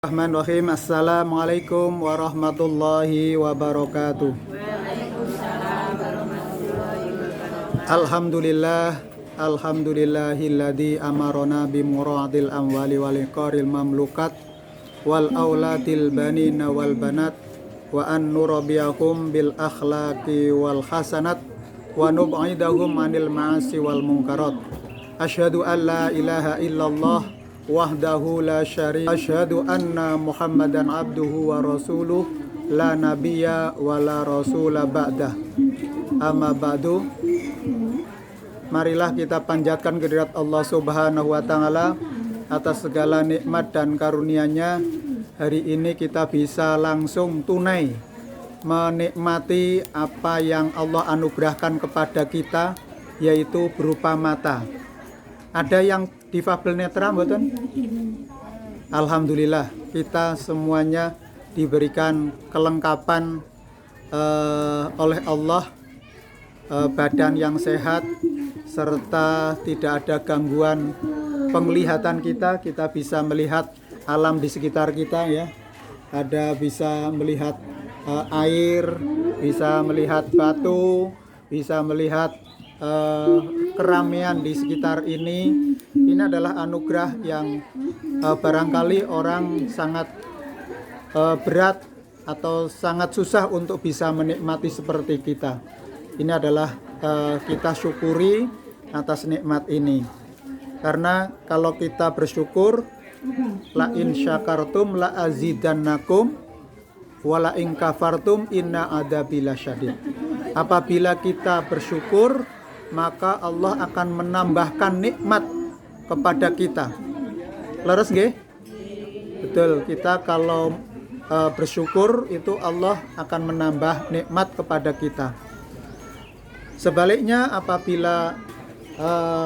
Bismillahirrahmanirrahim. Assalamualaikum warahmatullahi wabarakatuh. Alhamdulillahilladzi amarona bimuradil amwali wal iqaril mamlukat wal auladil banina wal banat wa an nurabiyahum bil akhlaqi wal hasanat wa nub'idahum anil ma'asi wal munkarat. Asyhadu an la ilaha illallah wahdahu la syarika, asyhadu anna Muhammadan abduhu wa rasuluh, la nabiyya wa la rasula ba'dah. Amma ba'du. Marilah kita panjatkan kehadirat Allah Subhanahu wa taala atas segala nikmat dan karunia-Nya. Hari ini kita bisa langsung tunai menikmati apa yang Allah anugerahkan kepada kita, yaitu berupa mata. Ada yang difabel netra mboten? Alhamdulillah, kita semuanya diberikan kelengkapan oleh Allah, badan yang sehat serta tidak ada gangguan penglihatan kita. Kita bisa melihat alam di sekitar kita ya. Ada bisa melihat air, bisa melihat batu, bisa melihat keramaian di sekitar ini. Ini adalah anugerah yang barangkali orang sangat berat atau sangat susah untuk bisa menikmati seperti kita. Ini adalah kita syukuri atas nikmat ini. Karena kalau kita bersyukur, la in syakartum la azidannakum wa la in kafartum inna adzabi lasyadid. Apabila kita bersyukur, maka Allah akan menambahkan nikmat kepada kita. Leres nggih? Betul, kita kalau bersyukur itu Allah akan menambah nikmat kepada kita. Sebaliknya apabila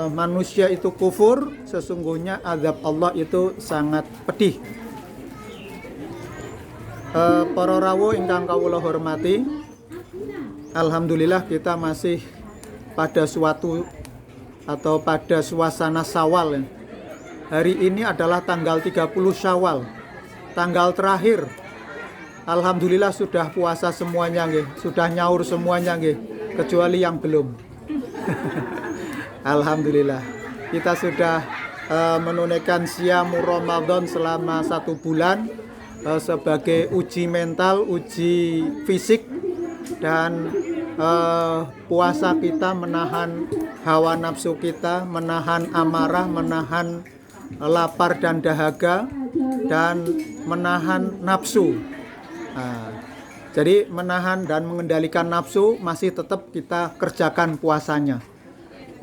manusia itu kufur, sesungguhnya azab Allah itu sangat pedih. Para rawuh ingkang kawula hormati, alhamdulillah kita masih pada suasana Syawal. Hari ini adalah tanggal 30 Syawal, tanggal terakhir. Alhamdulillah sudah puasa semuanya nggih, sudah nyaur semuanya nggih, kecuali yang belum. Alhamdulillah, kita sudah menunaikan siam Ramadan selama 1 bulan sebagai uji mental, uji fisik, dan puasa kita menahan hawa nafsu kita, menahan amarah, menahan lapar dan dahaga, dan menahan nafsu. Jadi menahan dan mengendalikan nafsu masih tetap kita kerjakan puasanya.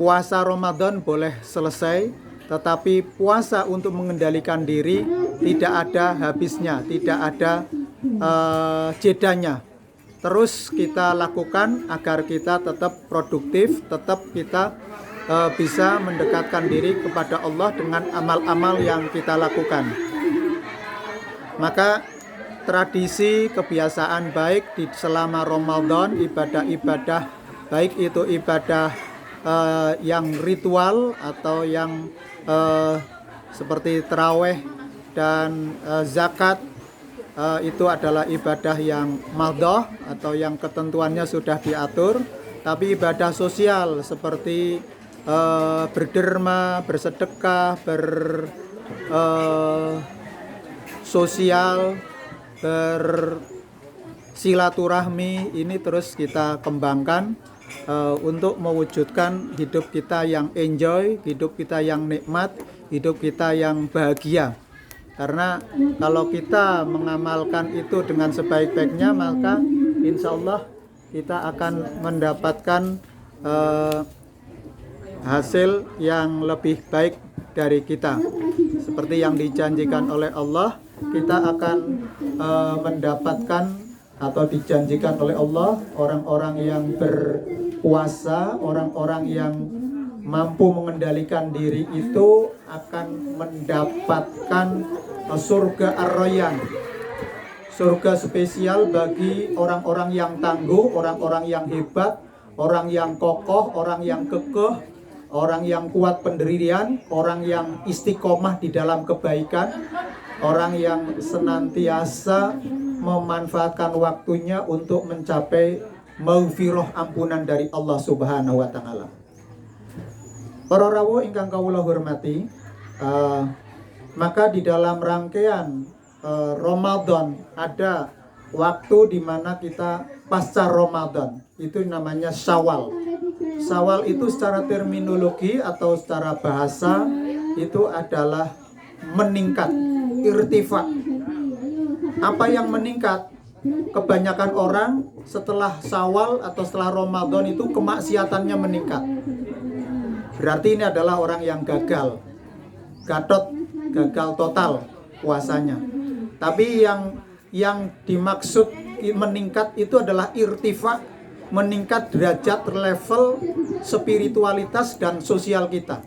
Puasa Ramadan boleh selesai, tetapi puasa untuk mengendalikan diri tidak ada habisnya, tidak ada jedanya. Terus kita lakukan agar kita tetap produktif, tetap kita bisa mendekatkan diri kepada Allah dengan amal-amal yang kita lakukan. Maka tradisi kebiasaan baik di selama Ramadan, ibadah-ibadah baik itu ibadah yang ritual atau yang seperti taraweh dan zakat, itu adalah ibadah yang madhah atau yang ketentuannya sudah diatur. Tapi ibadah sosial seperti berderma, bersedekah, bersosial, bersilaturahmi, ini terus kita kembangkan untuk mewujudkan hidup kita yang enjoy, hidup kita yang nikmat, hidup kita yang bahagia. Karena kalau kita mengamalkan itu dengan sebaik-baiknya, maka insya Allah kita akan mendapatkan hasil yang lebih baik dari kita. Seperti yang dijanjikan oleh Allah, kita akan mendapatkan atau dijanjikan oleh Allah, orang-orang yang berpuasa, orang-orang yang mampu mengendalikan diri itu akan mendapatkan surga Ar-Rayyan, surga spesial bagi orang-orang yang tangguh, orang-orang yang hebat, orang yang kokoh, orang yang kekeh, orang yang kuat pendirian, orang yang istiqomah di dalam kebaikan. orang yang senantiasa memanfaatkan waktunya untuk mencapai maghfirah, ampunan dari Allah Subhanahu wa taala. Para rawuh ingkang kawula hormati, maka di dalam rangkaian Ramadan ada waktu di mana kita pasca Ramadan, itu namanya Syawal. Syawal itu secara terminologi atau secara bahasa itu adalah meningkat, irtifa. Apa yang meningkat? Kebanyakan orang setelah Syawal atau setelah Ramadan itu kemaksiatannya meningkat. Berarti ini adalah orang yang gagal, gagal total puasanya. Tapi yang dimaksud meningkat itu adalah irtifa, meningkat derajat level spiritualitas dan sosial kita.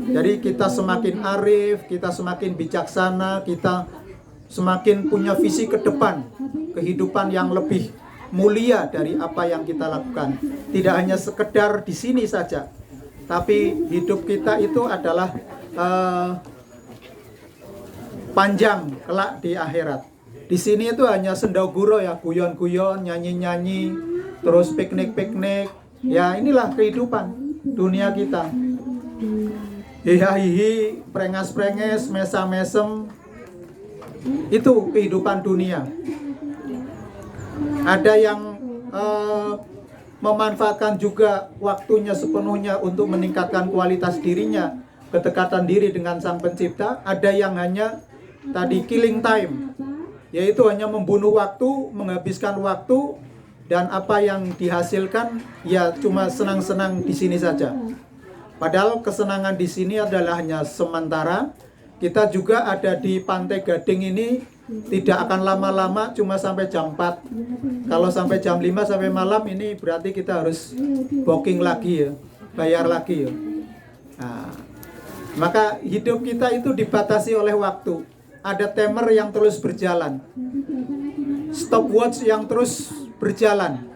Jadi kita semakin arif, kita semakin bijaksana, kita semakin punya visi ke depan, kehidupan yang lebih mulia dari apa yang kita lakukan. Tidak hanya sekedar di sini saja, tapi hidup kita itu adalah panjang kelak di akhirat. Di sini itu hanya sendaguro ya, guyon-guyon, nyanyi-nyanyi, terus piknik-piknik. Ya inilah kehidupan dunia kita. Hihi, prengas-prenges, mesam-mesem. Itu kehidupan dunia. Ada yang memanfaatkan juga waktunya sepenuhnya untuk meningkatkan kualitas dirinya, kedekatan diri dengan Sang Pencipta. Ada yang hanya tadi killing time, yaitu hanya membunuh waktu, menghabiskan waktu, dan apa yang dihasilkan ya cuma senang-senang di sini saja. Padahal kesenangan di sini adalah hanya sementara. Kita juga ada di Pantai Gading ini tidak akan lama-lama, cuma sampai jam 4. Kalau sampai jam 5 sampai malam ini berarti kita harus booking lagi ya, bayar lagi ya. Nah, maka hidup kita itu dibatasi oleh waktu. Ada timer yang terus berjalan, stopwatch yang terus berjalan.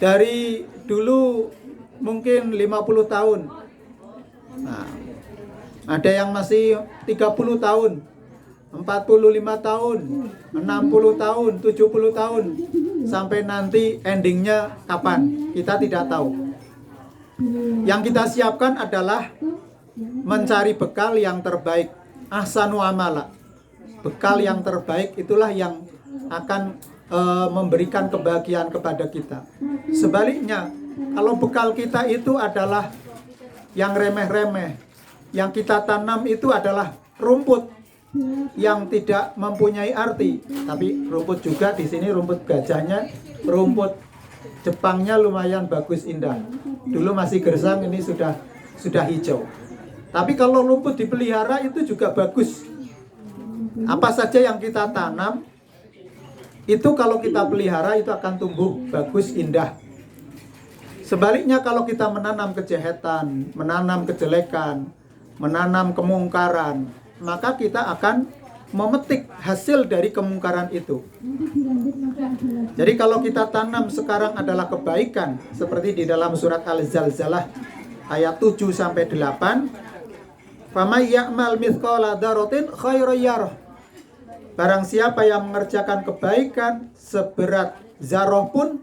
Dari dulu mungkin 50 tahun. Nah, ada yang masih 30 tahun, 45 tahun, 60 tahun, 70 tahun. Sampai nanti endingnya kapan? Kita tidak tahu. Yang kita siapkan adalah mencari bekal yang terbaik. Ahsanu amala. Bekal yang terbaik itulah yang akan memberikan kebahagiaan kepada kita. Sebaliknya, kalau bekal kita itu adalah yang remeh-remeh, yang kita tanam itu adalah rumput yang tidak mempunyai arti. Tapi rumput juga di sini rumput gajahnya, rumput Jepangnya lumayan bagus, indah. Dulu masih gersang, ini sudah hijau. Tapi kalau rumput dipelihara itu juga bagus. Apa saja yang kita tanam itu kalau kita pelihara itu akan tumbuh bagus, indah. Sebaliknya kalau kita menanam kejahatan, menanam kejelekan, menanam kemungkaran, maka kita akan memetik hasil dari kemungkaran itu. Jadi kalau kita tanam sekarang adalah kebaikan, seperti di dalam surat Al-Zalzalah ayat 7 sampai 8, "Faman ya'mal mithqala dzarratin khairan yarah." Barang siapa yang mengerjakan kebaikan seberat zarah pun,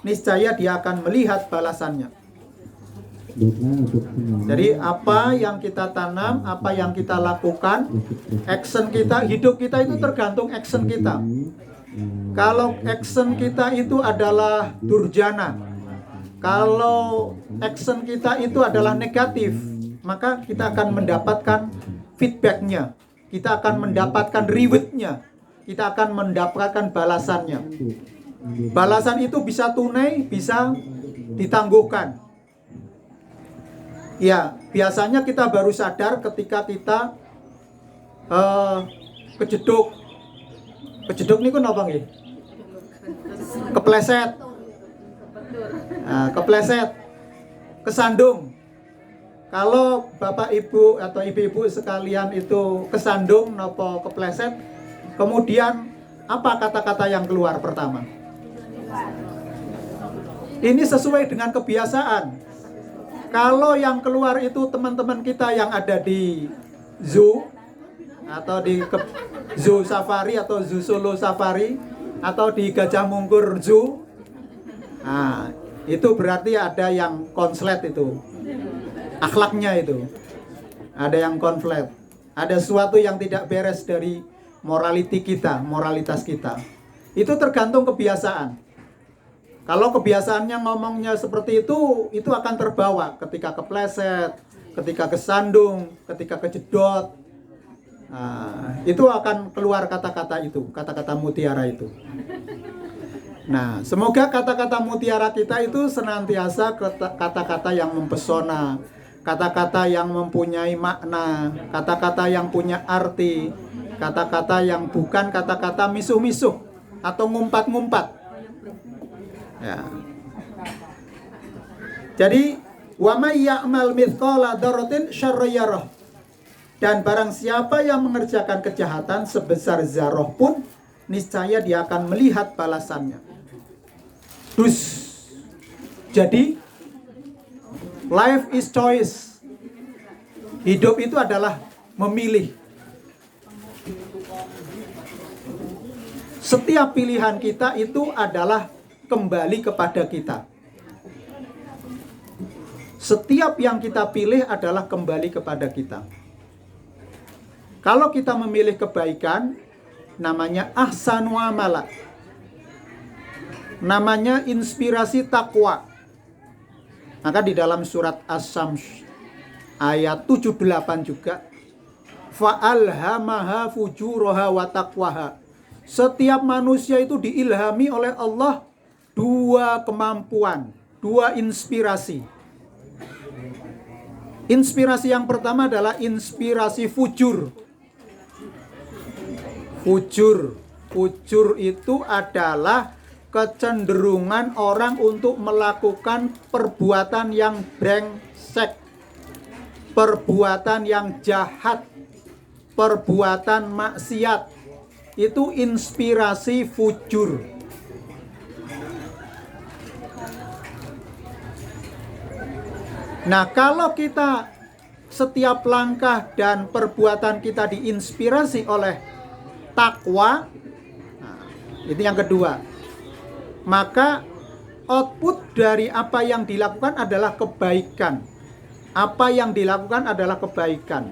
niscaya dia akan melihat balasannya. Jadi apa yang kita tanam, apa yang kita lakukan, action kita, hidup kita itu tergantung action kita. Kalau action kita itu adalah durjana, kalau action kita itu adalah negatif, maka kita akan mendapatkan feedbacknya, kita akan mendapatkan rewardnya, kita akan mendapatkan balasannya. Balasan itu bisa tunai, bisa ditangguhkan. Ya, biasanya kita baru sadar ketika kita kejeduk. Kejeduk niku napa nggih? Kepleset. Nah, kepleset. Kesandung. Kalau Bapak Ibu atau Ibu-ibu sekalian itu kesandung napa kepleset, kemudian apa kata-kata yang keluar pertama? Ini sesuai dengan kebiasaan. Kalau yang keluar itu teman-teman kita yang ada di zoo, atau di Zoo Safari atau Zoo Solo Safari atau di Gajah Mungkur Zoo. Nah, itu berarti ada yang konslet itu. Akhlaknya itu. Ada yang konflik. Ada sesuatu yang tidak beres dari moralitas kita. Itu tergantung kebiasaan. Kalau kebiasaannya ngomongnya seperti itu akan terbawa ketika kepleset, ketika kesandung, ketika kejedot. Nah, itu akan keluar kata-kata itu, kata-kata mutiara itu. Nah, semoga kata-kata mutiara kita itu senantiasa kata-kata yang mempesona, kata-kata yang mempunyai makna, kata-kata yang punya arti, kata-kata yang bukan kata-kata misuh-misuh atau ngumpat-ngumpat. Ya. Jadi, wa may ya'mal mithqala dzarratin syarran yarah. Dan barang siapa yang mengerjakan kejahatan sebesar zarah pun, niscaya dia akan melihat balasannya. Jadi, life is choice. Hidup itu adalah memilih. Setiap pilihan kita itu adalah kembali kepada kita. Setiap yang kita pilih adalah kembali kepada kita. Kalau kita memilih kebaikan, namanya ahsanu amala. Namanya inspirasi takwa. Maka di dalam surat As-Sams ayat 78 juga, fa'alhamaha fujuraha wa taqwaha. Setiap manusia itu diilhami oleh Allah dua kemampuan, dua inspirasi. Inspirasi yang pertama adalah inspirasi fujur. Fujur itu adalah kecenderungan orang untuk melakukan perbuatan yang brengsek, perbuatan yang jahat, perbuatan maksiat. Itu inspirasi fujur. Nah, kalau kita setiap langkah dan perbuatan kita diinspirasi oleh takwa, nah, itu yang kedua. Maka output dari apa yang dilakukan adalah kebaikan. Apa yang dilakukan adalah kebaikan.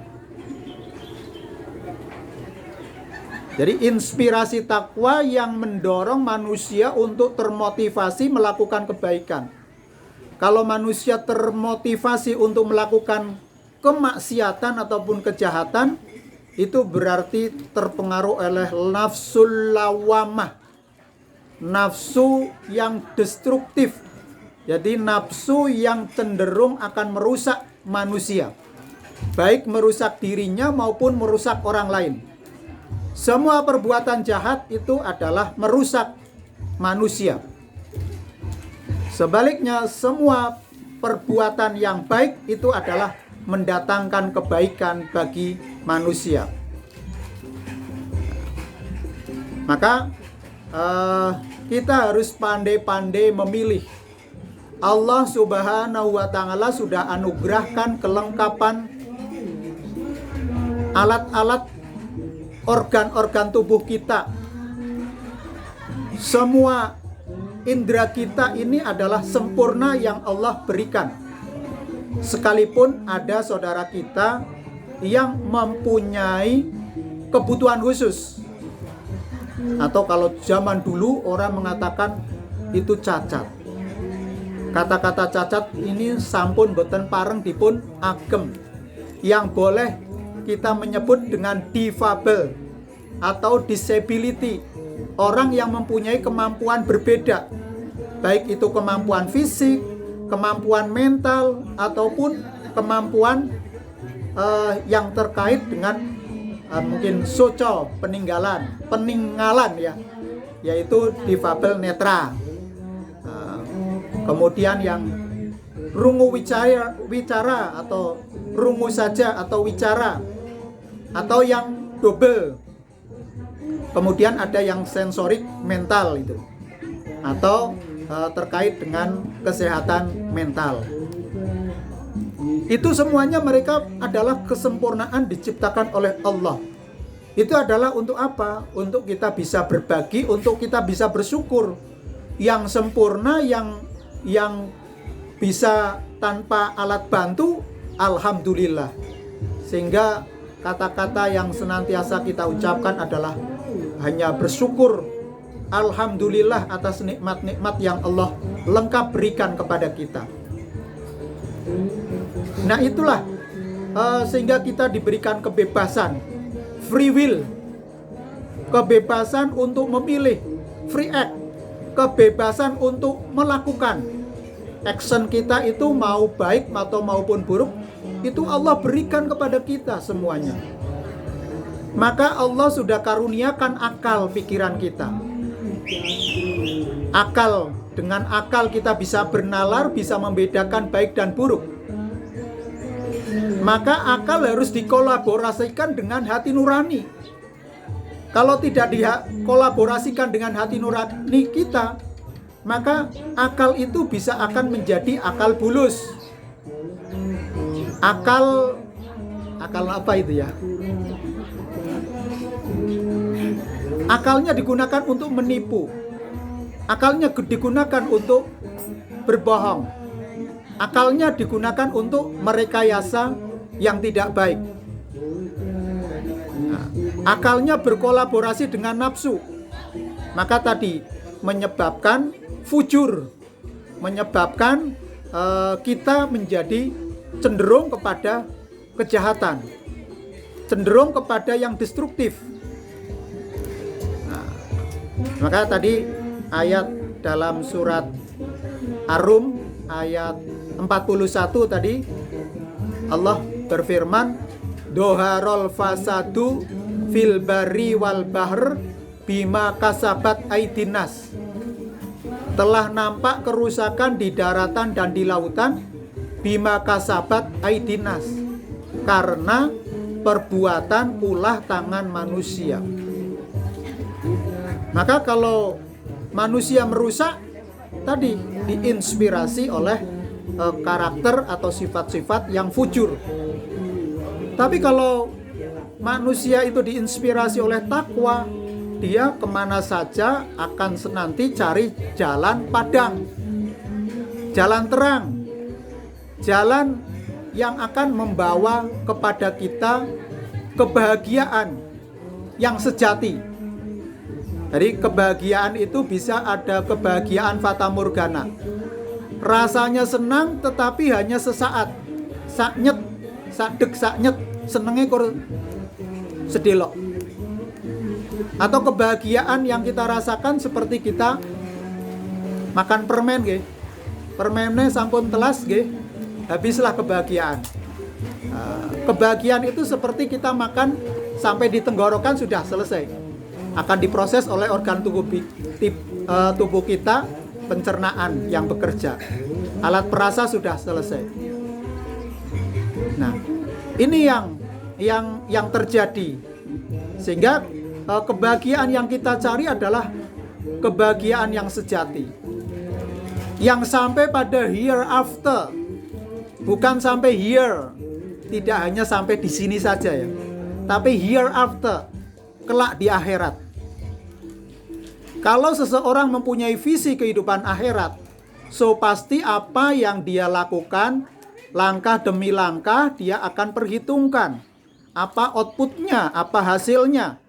Jadi inspirasi takwa yang mendorong manusia untuk termotivasi melakukan kebaikan. Kalau manusia termotivasi untuk melakukan kemaksiatan ataupun kejahatan, itu berarti terpengaruh oleh nafsul lawamah. Nafsu yang destruktif. Jadi nafsu yang cenderung akan merusak manusia. Baik merusak dirinya maupun merusak orang lain. Semua perbuatan jahat itu adalah merusak manusia. Sebaliknya, semua perbuatan yang baik itu adalah mendatangkan kebaikan bagi manusia. Maka kita harus pandai-pandai memilih. Allah Subhanahu wa Ta'ala sudah anugerahkan kelengkapan alat-alat organ-organ tubuh kita. Semua indera kita ini adalah sempurna yang Allah berikan. Sekalipun ada saudara kita yang mempunyai kebutuhan khusus. Atau kalau zaman dulu orang mengatakan itu cacat. Kata-kata cacat ini sampun boten pareng dipun agem. Yang boleh kita menyebut dengan difabel atau disability. Orang yang mempunyai kemampuan berbeda. Baik itu kemampuan fisik, kemampuan mental, ataupun kemampuan yang terkait dengan mungkin soco, peninggalan ya, yaitu difabel netra. Kemudian yang rungu wicara atau rungu saja atau wicara, atau yang double. Kemudian ada yang sensorik mental itu, atau terkait dengan kesehatan mental. Itu semuanya mereka adalah kesempurnaan diciptakan oleh Allah. Itu adalah untuk apa? Untuk kita bisa berbagi, untuk kita bisa bersyukur. Yang sempurna, yang bisa tanpa alat bantu, alhamdulillah. Sehingga kata-kata yang senantiasa kita ucapkan adalah hanya bersyukur, alhamdulillah atas nikmat-nikmat yang Allah lengkap berikan kepada kita. Nah itulah sehingga kita diberikan kebebasan, free will, kebebasan untuk memilih, free act, kebebasan untuk melakukan. Action kita itu mau baik atau maupun buruk, itu Allah berikan kepada kita semuanya. Maka Allah sudah karuniakan akal pikiran kita. Akal, dengan akal kita bisa bernalar, bisa membedakan baik dan buruk. Maka akal harus dikolaborasikan dengan hati nurani. Kalau tidak dikolaborasikan dengan hati nurani kita, maka akal itu bisa akan menjadi akal bulus. Akal apa itu ya? Akalnya digunakan untuk menipu. Akalnya digunakan untuk berbohong. Akalnya digunakan untuk merekayasa yang tidak baik. Nah, akalnya berkolaborasi dengan nafsu. Maka tadi menyebabkan fujur, menyebabkan kita menjadi cenderung kepada kejahatan, cenderung kepada yang destruktif. Nah, maka tadi ayat dalam surat Ar-Rum ayat 41 tadi Allah berfirman, doharol fasadu fil barri wal bahr bima kasabat aidinas. Telah nampak kerusakan di daratan dan di lautan bima kasabat aidinas, karena perbuatan ulah tangan manusia. Maka kalau manusia merusak, tadi diinspirasi oleh karakter atau sifat-sifat yang fujur. Tapi kalau manusia itu diinspirasi oleh takwa, dia kemana saja akan senanti cari jalan padang, jalan terang, jalan yang akan membawa kepada kita kebahagiaan yang sejati. Jadi kebahagiaan itu bisa ada kebahagiaan fata morgana, rasanya senang tetapi hanya sesaat, saknyet, sakdek saknyet, senengnya kur sedelok. Atau kebahagiaan yang kita rasakan seperti kita makan permen nggih. Permennya sampun telas nggih, habislah kebahagiaan. Kebahagiaan itu seperti kita makan sampai di tenggorokan sudah selesai. Akan diproses oleh organ tubuh kita, pencernaan yang bekerja. Alat perasa sudah selesai. Nah, ini yang terjadi. Sehingga kebahagiaan yang kita cari adalah kebahagiaan yang sejati, yang sampai pada hereafter, bukan sampai here, tidak hanya sampai di sini saja ya, tapi hereafter, kelak di akhirat. Kalau seseorang mempunyai visi kehidupan akhirat, so pasti apa yang dia lakukan, langkah demi langkah dia akan perhitungkan apa outputnya, apa hasilnya.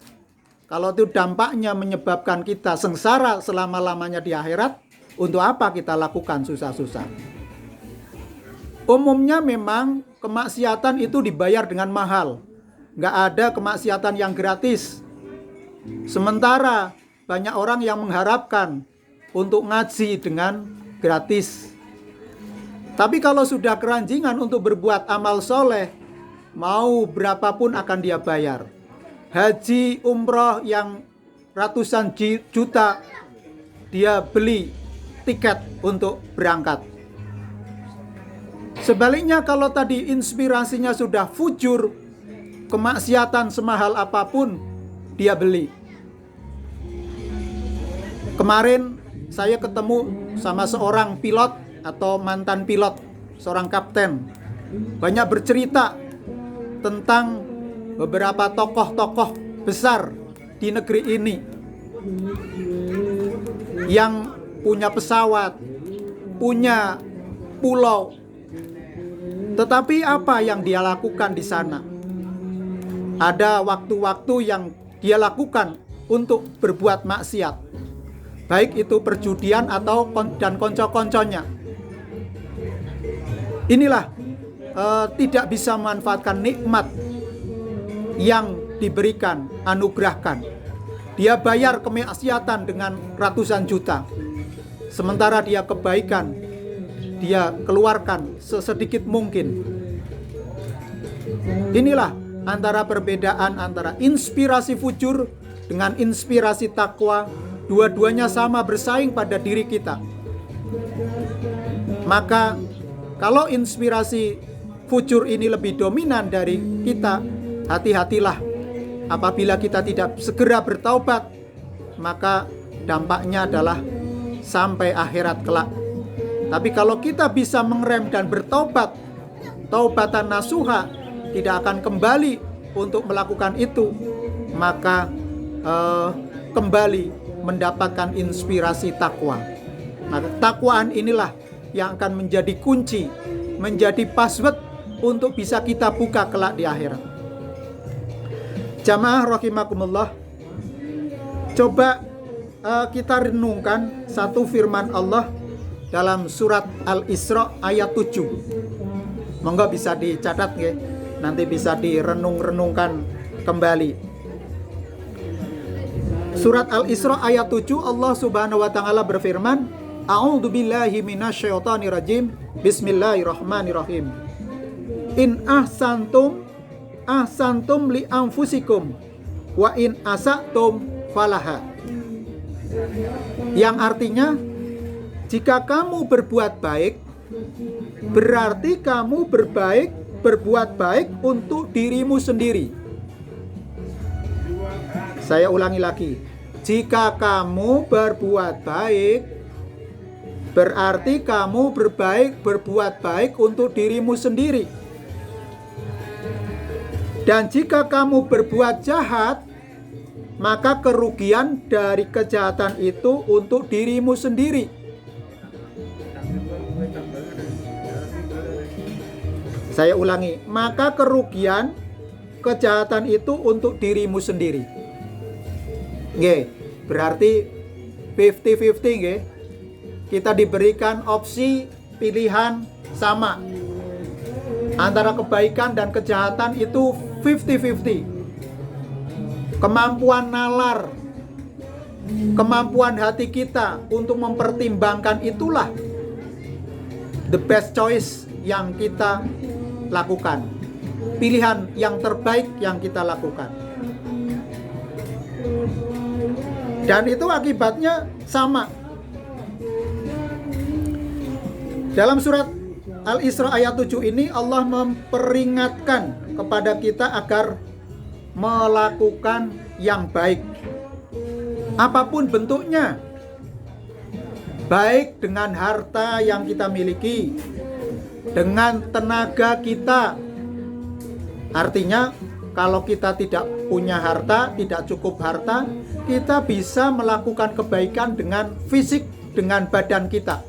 Kalau itu dampaknya menyebabkan kita sengsara selama-lamanya di akhirat, untuk apa kita lakukan susah-susah? Umumnya memang kemaksiatan itu dibayar dengan mahal. Nggak ada kemaksiatan yang gratis. Sementara banyak orang yang mengharapkan untuk ngaji dengan gratis. Tapi kalau sudah keranjingan untuk berbuat amal soleh, mau berapapun akan dia bayar. Haji umroh yang ratusan juta, dia beli tiket untuk berangkat. Sebaliknya kalau tadi inspirasinya sudah fujur, kemaksiatan semahal apapun dia beli. Kemarin saya ketemu sama seorang pilot atau mantan pilot, seorang kapten. Banyak bercerita tentang beberapa tokoh-tokoh besar di negeri ini yang punya pesawat, punya pulau. Tetapi apa yang dia lakukan di sana? Ada waktu-waktu yang dia lakukan untuk berbuat maksiat, baik itu perjudian atau dan konco-konconya. Inilah tidak bisa memanfaatkan nikmat yang diberikan, anugerahkan. Dia bayar kemaksiatan dengan ratusan juta, sementara dia kebaikan dia keluarkan sesedikit mungkin. Inilah antara perbedaan antara inspirasi fujur dengan inspirasi takwa. Dua-duanya sama bersaing pada diri kita. Maka kalau inspirasi fujur ini lebih dominan dari kita, hati-hatilah. Apabila kita tidak segera bertaubat, maka dampaknya adalah sampai akhirat kelak. Tapi kalau kita bisa mengerem dan bertaubat, taubatan nasuha, tidak akan kembali untuk melakukan itu, maka kembali mendapatkan inspirasi takwa. Nah, takwaan inilah yang akan menjadi kunci, menjadi password untuk bisa kita buka kelak di akhirat. Jamaah rahimakumullah, coba kita renungkan satu firman Allah dalam surat Al-Isra ayat 7. Monggo bisa dicatat nggih, nanti bisa direnung-renungkan kembali. Surat Al-Isra ayat 7, Allah Subhanahu wa taala berfirman, A'udzubillahi minasyaitonirrajim. Bismillahirrahmanirrahim. In ahsantum li anfusikum wa in asatum falaha. Yang artinya, jika kamu berbuat baik, berarti kamu berbuat baik untuk dirimu sendiri. Saya ulangi lagi. Jika kamu berbuat baik, berarti kamu berbuat baik untuk dirimu sendiri. Dan jika kamu berbuat jahat, maka kerugian dari kejahatan itu untuk dirimu sendiri. Saya ulangi, maka kerugian kejahatan itu untuk dirimu sendiri. Nggih, berarti 50-50 nggih. Kita diberikan opsi pilihan sama. Antara kebaikan dan kejahatan itu 50-50. Kemampuan nalar, kemampuan hati kita untuk mempertimbangkan itulah the best choice yang kita lakukan. Pilihan yang terbaik yang kita lakukan. Dan itu akibatnya sama. Dalam surat Al-Isra ayat 7 ini Allah memperingatkan kepada kita agar melakukan yang baik. Apapun bentuknya. Baik dengan harta yang kita miliki, dengan tenaga kita. Artinya kalau kita tidak punya harta, tidak cukup harta, kita bisa melakukan kebaikan dengan fisik, dengan badan kita,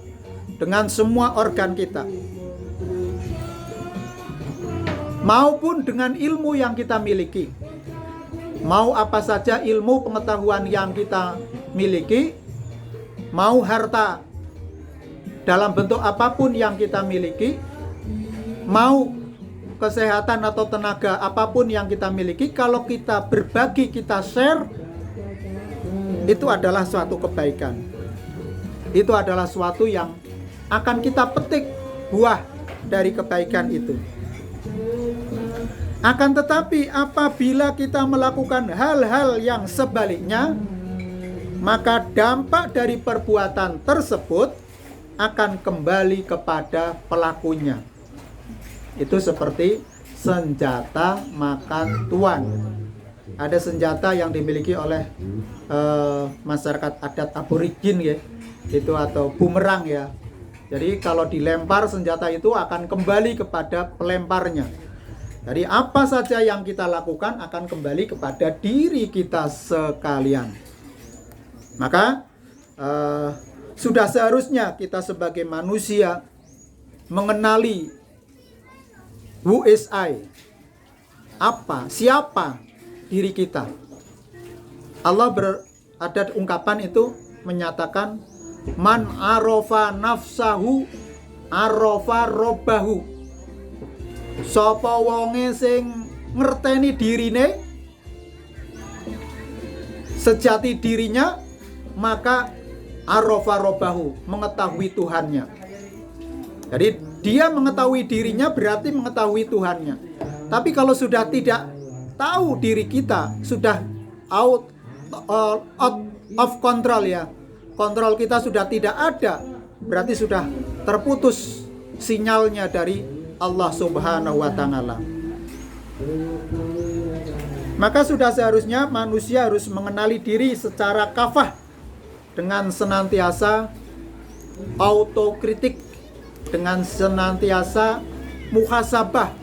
dengan semua organ kita. Maupun dengan ilmu yang kita miliki. Mau apa saja ilmu pengetahuan yang kita miliki, mau harta dalam bentuk apapun yang kita miliki, mau kesehatan atau tenaga apapun yang kita miliki, kalau kita berbagi, kita share, itu adalah suatu kebaikan. Itu adalah suatu yang akan kita petik buah dari kebaikan itu. Akan tetapi apabila kita melakukan hal-hal yang sebaliknya, maka dampak dari perbuatan tersebut akan kembali kepada pelakunya. Itu seperti senjata makan tuan. Ada senjata yang dimiliki oleh masyarakat adat aborigin ya, itu atau bumerang ya. Jadi kalau dilempar senjata itu akan kembali kepada pelemparnya. Jadi apa saja yang kita lakukan akan kembali kepada diri kita sekalian. Maka sudah seharusnya kita sebagai manusia mengenali who is I, siapa diri kita. Allah ada ungkapan itu menyatakan man arofa nafsahu arofa robbahu. Sapa wonge sing ngerteni dirine, sejati dirinya, maka arofa robbahu, mengetahui Tuhannya. Jadi dia mengetahui dirinya berarti mengetahui Tuhannya. Tapi kalau sudah tidak tahu diri kita, sudah out of control ya, kontrol kita sudah tidak ada, berarti sudah terputus sinyalnya dari Allah Subhanahu wa Ta'ala. Maka sudah seharusnya manusia harus mengenali diri secara kafah, dengan senantiasa autokritik, dengan senantiasa muhasabah,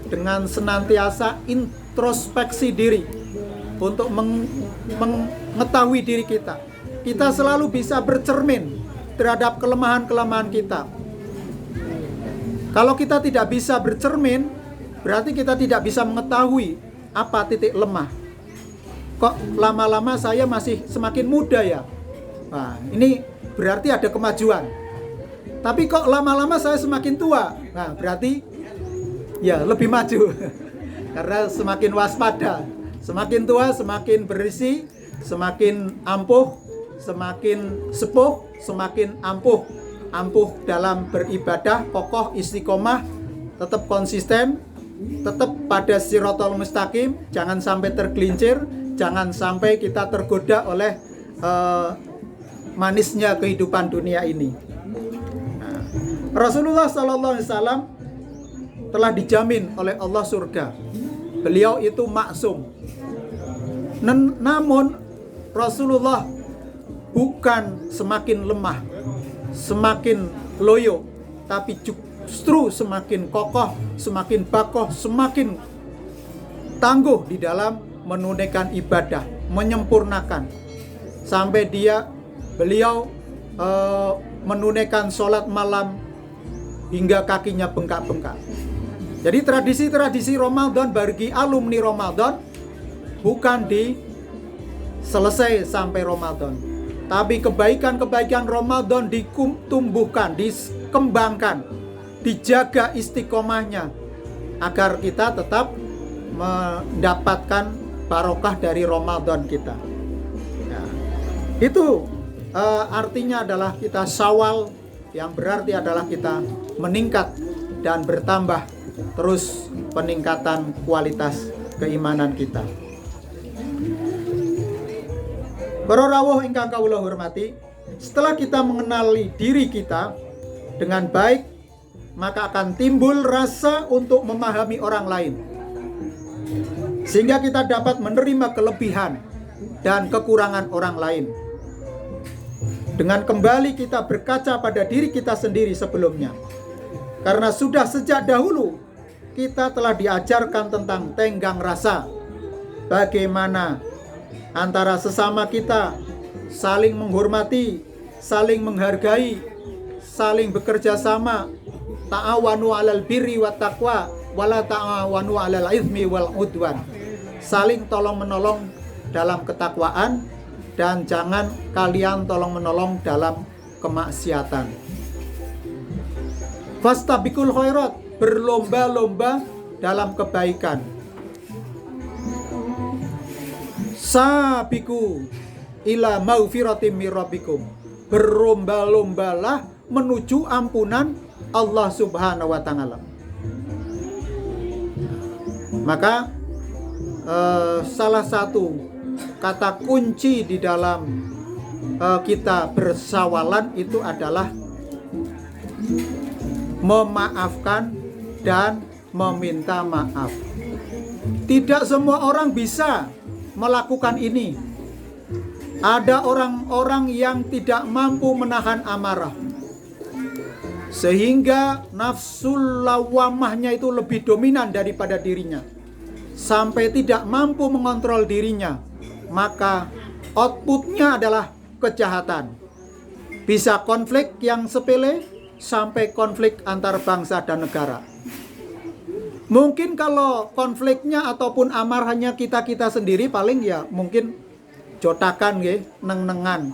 dengan senantiasa introspeksi diri untuk mengetahui diri kita. Kita selalu bisa bercermin terhadap kelemahan-kelemahan kita. Kalau kita tidak bisa bercermin, berarti kita tidak bisa mengetahui apa titik lemah. Kok lama-lama saya masih semakin muda ya? Nah, ini berarti ada kemajuan. Tapi kok lama-lama saya semakin tua? Nah, berarti ya lebih maju. Karena semakin waspada. Semakin tua, semakin berisi, semakin ampuh, semakin sepuh, semakin ampuh dalam beribadah, kokoh, istiqomah, tetap konsisten, tetap pada siratal mustaqim, jangan sampai tergelincir, jangan sampai kita tergoda oleh manisnya kehidupan dunia ini. Nah, Rasulullah SAW telah dijamin oleh Allah surga. Beliau itu maksum. Namun Rasulullah bukan semakin lemah, semakin loyo, tapi justru semakin kokoh, semakin bakoh, semakin tangguh di dalam menunaikan ibadah, menyempurnakan. Sampai beliau menunaikan sholat malam hingga kakinya bengkak-bengkak. Jadi tradisi-tradisi Ramadan bagi alumni Ramadan bukan selesai sampai Ramadan, tapi kebaikan-kebaikan Ramadan ditumbuhkan, dikembangkan, dijaga istiqomahnya agar kita tetap mendapatkan barokah dari Ramadan kita. Ya, itu artinya adalah kita Syawal, yang berarti adalah kita meningkat dan bertambah terus peningkatan kualitas keimanan kita. Para rawuh ingkang kawula hormati, setelah kita mengenali diri kita dengan baik, maka akan timbul rasa untuk memahami orang lain, sehingga kita dapat menerima kelebihan dan kekurangan orang lain. Dengan kembali kita berkaca pada diri kita sendiri sebelumnya, karena sudah sejak dahulu kita telah diajarkan tentang tenggang rasa, bagaimana antara sesama kita saling menghormati, saling menghargai, saling bekerja sama. Ta'awanu 'alal birri wat taqwa wala ta'awanu 'alal itsmi wal 'udwan. Saling tolong-menolong dalam ketakwaan dan jangan kalian tolong-menolong dalam kemaksiatan. Fastabiqul khairat, berlomba-lomba dalam kebaikan. Sabiqu ila maghfiratin mir rabbikum, berlomba-lombalah menuju ampunan Allah Subhanahu wa Ta'ala. Maka salah satu kata kunci di dalam kita bersawalan itu adalah memaafkan dan meminta maaf. Tidak semua orang bisa melakukan ini. Ada orang-orang yang tidak mampu menahan amarah. sehingga nafsu lawamahnya itu lebih dominan daripada dirinya, sampai tidak mampu mengontrol dirinya, maka outputnya adalah kejahatan. Bisa konflik yang sepele sampai konflik antar bangsa dan negara. Mungkin kalau konfliknya ataupun amarahnya kita sendiri paling ya mungkin jotakan nggih, neng-nengan.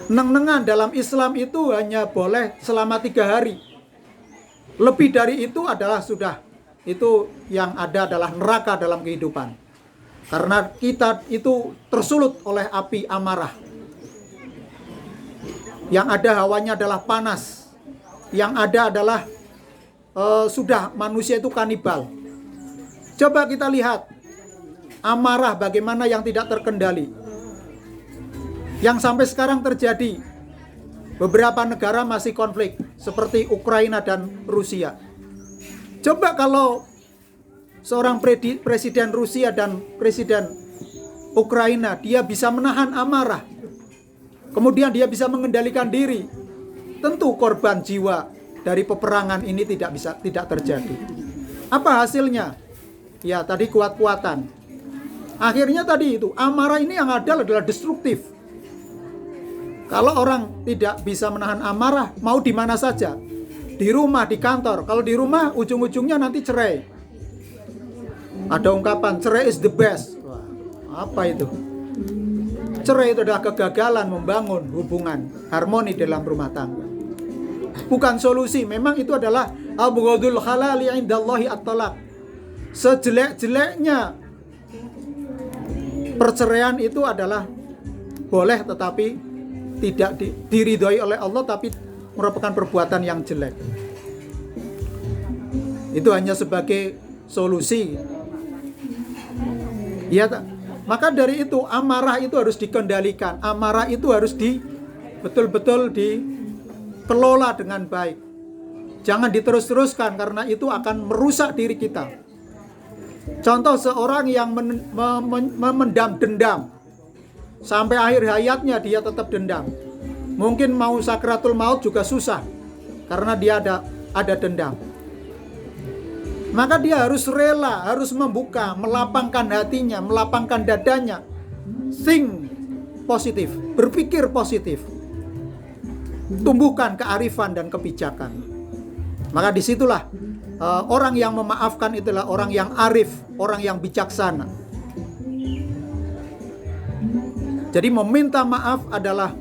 Neng-nengan dalam Islam itu hanya boleh selama 3 hari. Lebih dari itu adalah sudah, itu yang ada adalah neraka dalam kehidupan. Karena kita itu tersulut oleh api amarah. Yang ada hawanya adalah panas. Yang ada adalah sudah manusia itu kanibal. Coba kita lihat amarah bagaimana yang tidak terkendali, yang sampai sekarang terjadi. Beberapa negara masih konflik seperti Ukraina dan Rusia. Coba kalau seorang presiden Rusia dan presiden Ukraina, dia bisa menahan amarah, kemudian dia bisa mengendalikan diri, tentu korban jiwa dari peperangan ini tidak terjadi. Apa hasilnya? Ya tadi kuat-kuatan. Akhirnya tadi itu amarah ini yang ada adalah destruktif. Kalau orang tidak bisa menahan amarah, mau di mana saja, di rumah, di kantor. Kalau di rumah ujung-ujungnya nanti cerai. Ada ungkapan cerai is the best. Wah, apa itu? Cerai itu adalah kegagalan membangun hubungan harmoni dalam rumah tangga. Bukan solusi. Memang itu adalah abghadul halali indallahi at-talaq. Sejelek-jeleknya perceraian itu adalah boleh tetapi tidak diridhoi oleh Allah, tapi merupakan perbuatan yang jelek. Itu hanya sebagai solusi. Ya, maka dari itu amarah itu harus dikendalikan. Amarah itu harus betul-betul dikelola dengan baik. Jangan diterus-teruskan karena itu akan merusak diri kita. Contoh seorang yang memendam dendam sampai akhir hayatnya dia tetap dendam. Mungkin mau sakratul maut juga susah karena dia ada dendam. Maka dia harus rela, harus membuka, melapangkan hatinya, melapangkan dadanya. Think positif, berpikir positif. Tumbuhkan kearifan dan kebijakan. Maka disitulah orang yang memaafkan itulah orang yang arif, orang yang bijaksana. Jadi meminta maaf adalah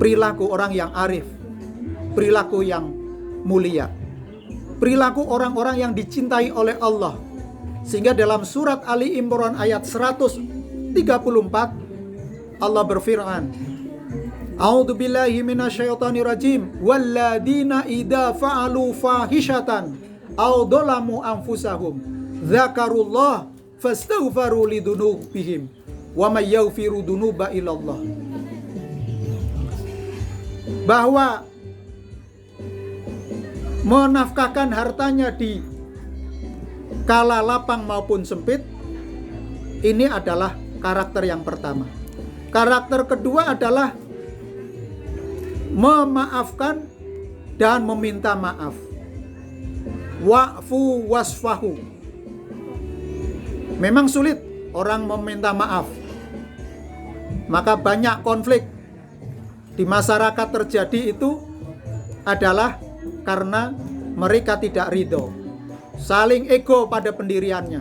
perilaku orang yang arif, perilaku yang mulia, perilaku orang-orang yang dicintai oleh Allah. Sehingga dalam surat Ali Imran ayat 134 Allah berfirman, A'udzu billahi minasyaitonir rajim, walladzina idza fa'alu fahishatan aw dzalamu anfusahum dzakarullah fastaghfaru lidzunubihim wa may yaghfiru dzunuba illallah. Bahwa menafkahkan hartanya di kala lapang maupun sempit, ini adalah karakter yang pertama. Karakter kedua adalah memaafkan dan meminta maaf. Wa'fu wasfahu. Memang sulit orang meminta maaf. Maka banyak konflik di masyarakat terjadi itu adalah karena mereka tidak ridho, saling ego pada pendiriannya.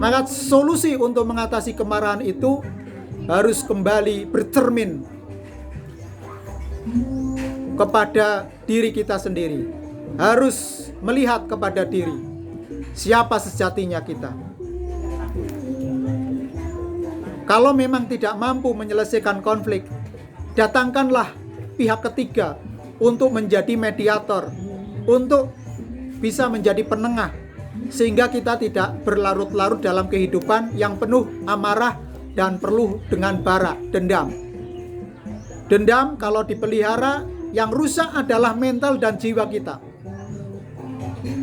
Maka solusi untuk mengatasi kemarahan itu harus kembali bercermin kepada diri kita sendiri. Harus melihat kepada diri, siapa sejatinya kita. Kalau memang tidak mampu menyelesaikan konflik, datangkanlah pihak ketiga untuk menjadi mediator, untuk bisa menjadi penengah, sehingga kita tidak berlarut-larut dalam kehidupan yang penuh amarah dan penuh dengan bara, dendam. Dendam kalau dipelihara, yang rusak adalah mental dan jiwa kita.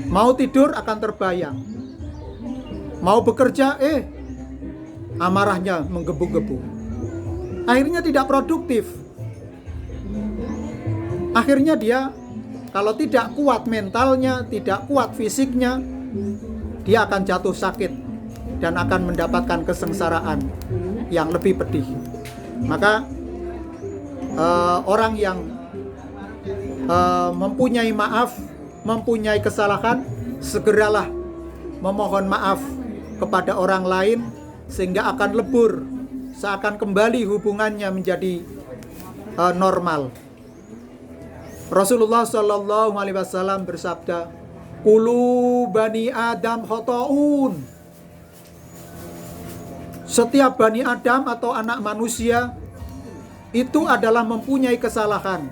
Mau tidur akan terbayang, mau bekerja, amarahnya menggebu-gebu. Akhirnya tidak produktif. akhirnya dia kalau tidak kuat mentalnya, tidak kuat fisiknya, dia akan jatuh sakit dan akan mendapatkan kesengsaraan yang lebih pedih. Maka orang yang mempunyai maaf, mempunyai kesalahan, segeralah memohon maaf kepada orang lain sehingga akan lebur, seakan kembali hubungannya menjadi normal. Rasulullah Shallallahu Alaihi Wasallam bersabda, "Kulu bani Adam khotoun." Setiap bani Adam atau anak manusia itu adalah mempunyai kesalahan.